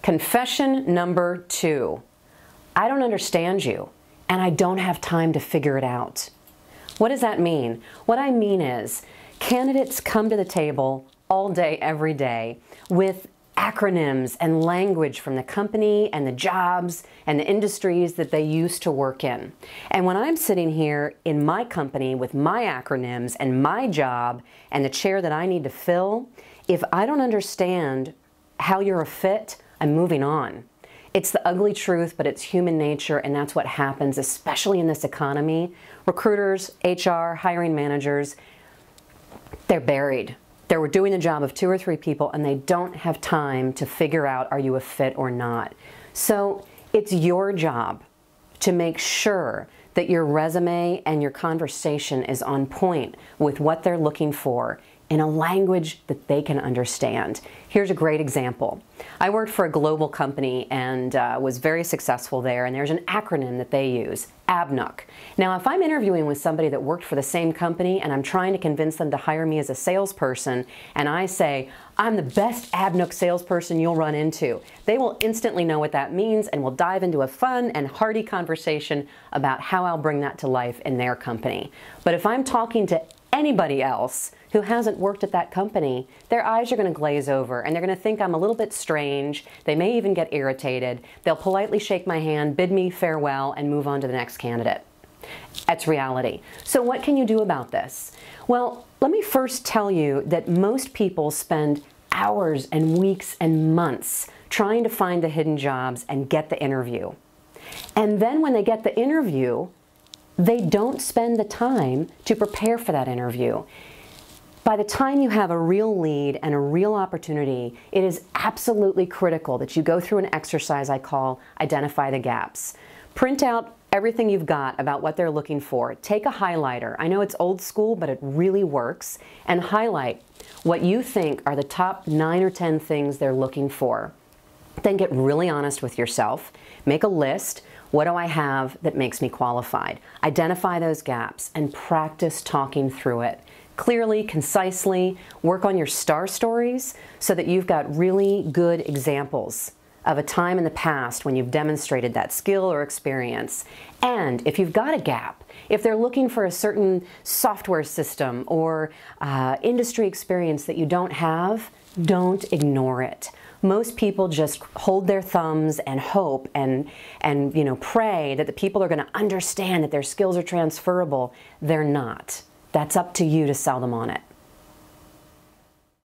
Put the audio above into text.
Confession number 2. I don't understand you, and I don't have time to figure it out. What does that mean? What I mean is, candidates come to the table all day, every day, with acronyms and language from the company and the jobs and the industries that they used to work in. And when I'm sitting here in my company with my acronyms and my job and the chair that I need to fill, if I don't understand how you're a fit, I'm moving on. It's the ugly truth, but it's human nature, and that's what happens, especially in this economy. Recruiters, HR, hiring managers, they're buried. They're doing the job of 2 or 3 people, and they don't have time to figure out, are you a fit or not? So it's your job to make sure that your resume and your conversation is on point with what they're looking for in a language that they can understand. Here's a great example. I worked for a global company and was very successful there, and there's an acronym that they use, ABNUC. Now, if I'm interviewing with somebody that worked for the same company and I'm trying to convince them to hire me as a salesperson, and I say, I'm the best ABNUC salesperson you'll run into, they will instantly know what that means and will dive into a fun and hearty conversation about how I'll bring that to life in their company. But if I'm talking to anybody else who hasn't worked at that company, their eyes are going to glaze over and they're going to think I'm a little bit strange. They may even get irritated. They'll politely shake my hand, bid me farewell, and move on to the next candidate. That's reality. So what can you do about this? Well, let me first tell you that most people spend hours and weeks and months trying to find the hidden jobs and get the interview. And then when they get the interview, they don't spend the time to prepare for that interview. By the time you have a real lead and a real opportunity, it is absolutely critical that you go through an exercise I call Identify the Gaps. Print out everything you've got about what they're looking for. Take a highlighter. I know it's old school, but it really works. And highlight what you think are the top 9 or 10 things they're looking for. Then get really honest with yourself. Make a list. What do I have that makes me qualified? Identify those gaps and practice talking through it. Clearly, concisely, work on your star stories so that you've got really good examples of a time in the past when you've demonstrated that skill or experience. And if you've got a gap, if they're looking for a certain software system or industry experience that you don't have, don't ignore it. Most people just hold their thumbs and hope and pray that the people are going to understand that their skills are transferable. They're not. That's up to you to sell them on it.